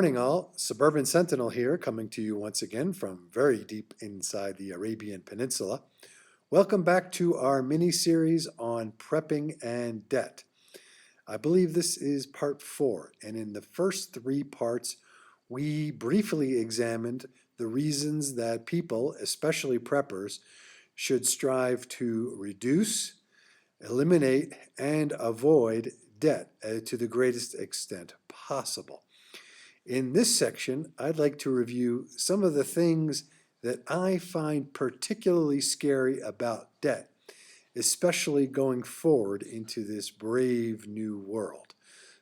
morning, all. Suburban Sentinel here, coming to you once again from very deep inside the Arabian Peninsula. Welcome back to our mini-series on prepping and debt. I believe this is part 4, and in the first 3 parts, we briefly examined the reasons that people, especially preppers, should strive to reduce, eliminate, and avoid debt to the greatest extent possible. In this section, I'd like to review some of the things that I find particularly scary about debt, especially going forward into this brave new world.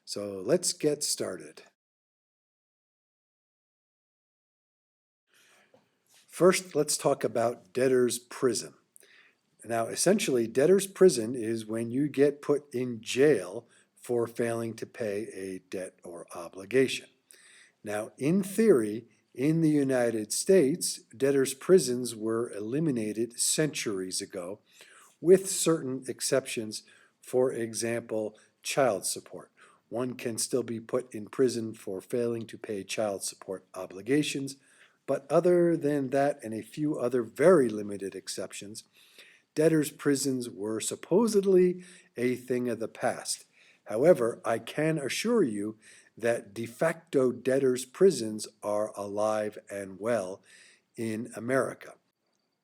So let's get started. First, let's talk about debtor's prison. Now, essentially, debtor's prison is when you get put in jail for failing to pay a debt or obligation. Now, in theory, in the United States, debtors' prisons were eliminated centuries ago, with certain exceptions. For example, child support. One can still be put in prison for failing to pay child support obligations, but other than that and a few other very limited exceptions, debtors' prisons were supposedly a thing of the past. However, I can assure you that de facto debtors' prisons are alive and well in America.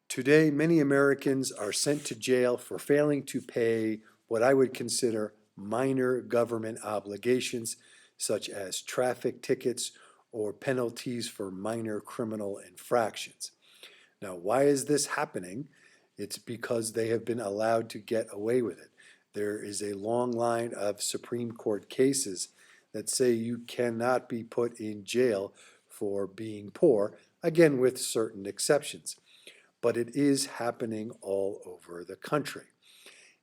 Today, many Americans are sent to jail for failing to pay what I would consider minor government obligations, such as traffic tickets or penalties for minor criminal infractions. Now, why is this happening? It's because they have been allowed to get away with it. There is a long line of Supreme Court cases that say you cannot be put in jail for being poor, again with certain exceptions. But it is happening all over the country.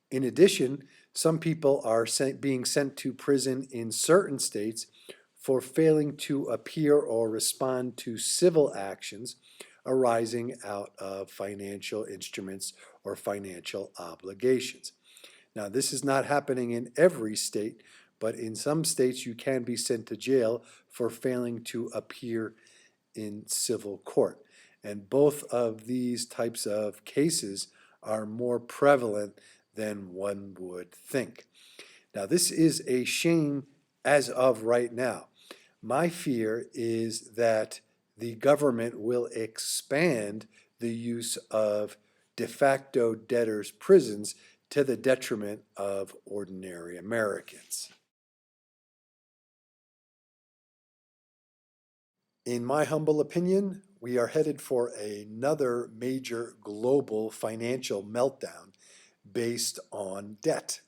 In addition, some people are being sent to prison in certain states for failing to appear or respond to civil actions arising out of financial instruments or financial obligations. Now, this is not happening in every state, but in some states you can be sent to jail for failing to appear in civil court. And both of these types of cases are more prevalent than one would think. Now, this is a shame as of right now. My fear is that the government will expand the use of de facto debtors' prisons to the detriment of ordinary Americans. In my humble opinion, we are headed for another major global financial meltdown based on debt.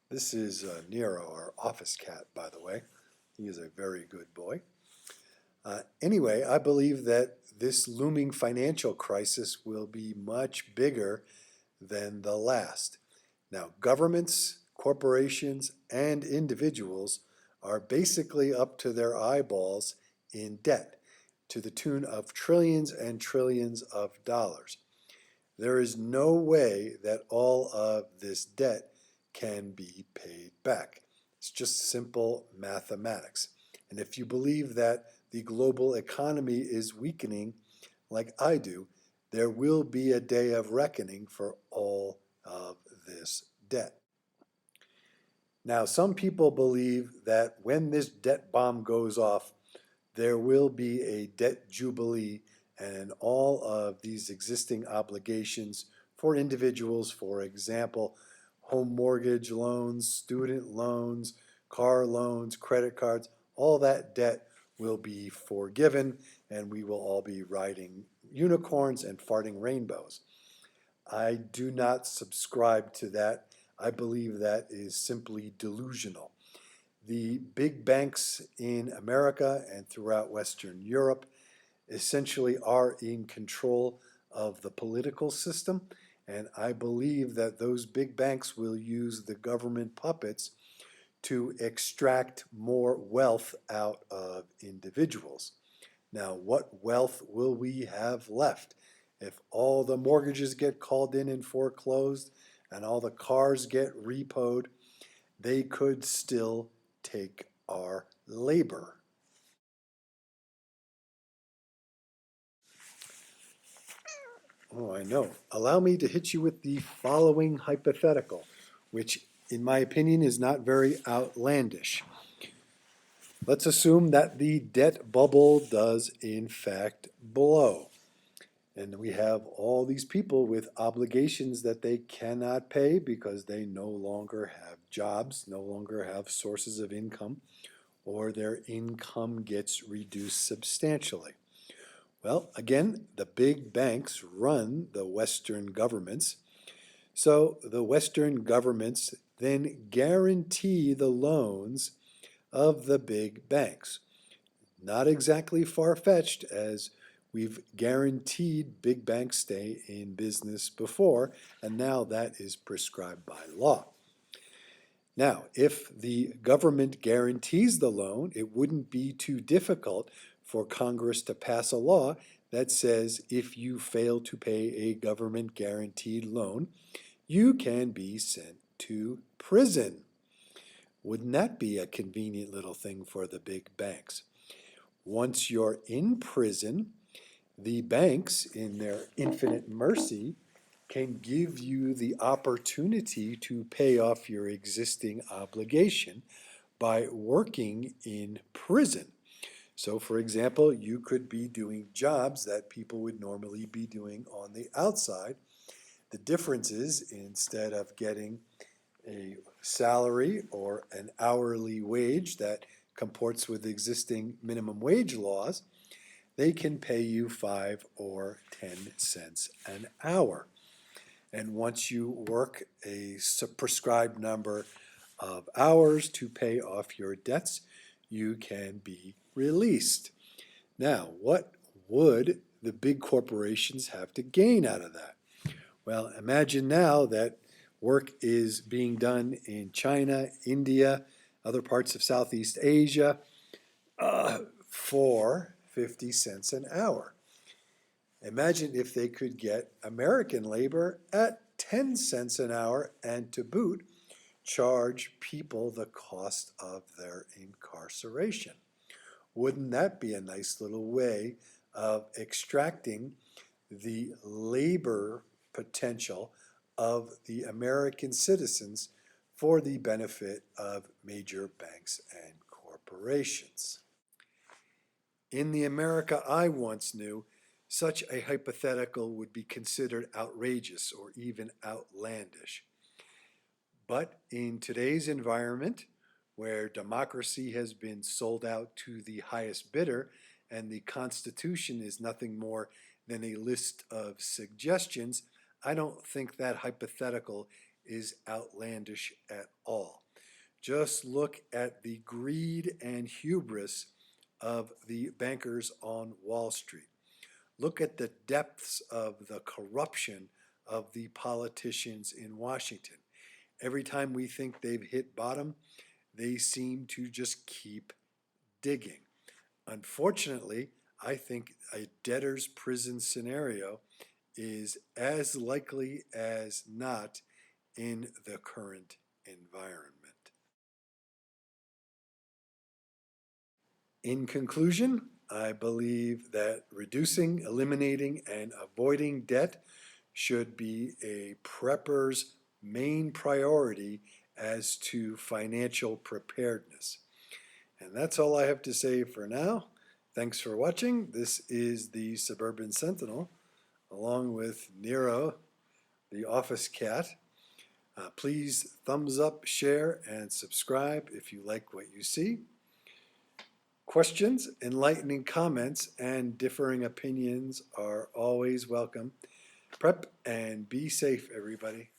This is Nero, our office cat, by the way. He is a very good boy. Anyway, I believe that this looming financial crisis will be much bigger than the last. Now, governments, corporations, and individuals are basically up to their eyeballs in debt to the tune of trillions and trillions of dollars. There is no way that all of this debt can be paid back. It's just simple mathematics. And if you believe that the global economy is weakening, like I do, there will be a day of reckoning for all of this debt. Now, some people believe that when this debt bomb goes off, there will be a debt jubilee and all of these existing obligations for individuals, for example, home mortgage loans, student loans, car loans, credit cards, all that debt will be forgiven and we will all be riding unicorns and farting rainbows. I do not subscribe to that. I believe that is simply delusional. The big banks in America and throughout Western Europe essentially are in control of the political system, and I believe that those big banks will use the government puppets to extract more wealth out of individuals. Now, what wealth will we have left if all the mortgages get called in and foreclosed and all the cars get repoed? They could still take our labor. Oh, I know. Allow me to hit you with the following hypothetical, which, in my opinion, is not very outlandish. Let's assume that the debt bubble does, in fact, blow. And we have all these people with obligations that they cannot pay because they no longer have jobs, no longer have sources of income, or their income gets reduced substantially. Well, again, the big banks run the Western governments. So the Western governments then guarantee the loans of the big banks. Not exactly far-fetched, as we've guaranteed big banks stay in business before, and now that is prescribed by law. Now, if the government guarantees the loan, it wouldn't be too difficult for Congress to pass a law that says if you fail to pay a government guaranteed loan, you can be sent to prison. Wouldn't that be a convenient little thing for the big banks? Once you're in prison, the banks, in their infinite mercy, can give you the opportunity to pay off your existing obligation by working in prison. So, for example, you could be doing jobs that people would normally be doing on the outside. The difference is, instead of getting a salary or an hourly wage that comports with existing minimum wage laws, they can pay you 5 or 10 cents an hour. And once you work a prescribed number of hours to pay off your debts, you can be released. Now, what would the big corporations have to gain out of that? Well, imagine now that work is being done in China, India, other parts of Southeast Asia, for 50 cents an hour. Imagine if they could get American labor at 10 cents an hour and to boot, charge people the cost of their incarceration. Wouldn't that be a nice little way of extracting the labor potential of the American citizens for the benefit of major banks and corporations? In the America I once knew, such a hypothetical would be considered outrageous or even outlandish. But in today's environment, where democracy has been sold out to the highest bidder and the Constitution is nothing more than a list of suggestions, I don't think that hypothetical is outlandish at all. Just look at the greed and hubris of the bankers on Wall Street. Look at the depths of the corruption of the politicians in Washington. Every time we think they've hit bottom, they seem to just keep digging. Unfortunately, I think a debtor's prison scenario is as likely as not in the current environment. In conclusion, I believe that reducing, eliminating, and avoiding debt should be a prepper's main priority as to financial preparedness. And that's all I have to say for now. Thanks for watching. This is the Suburban Sentinel, along with Nero, the office cat. Please thumbs up, share, and subscribe if you like what you see. Questions, enlightening comments, and differing opinions are always welcome. Prep and be safe, everybody.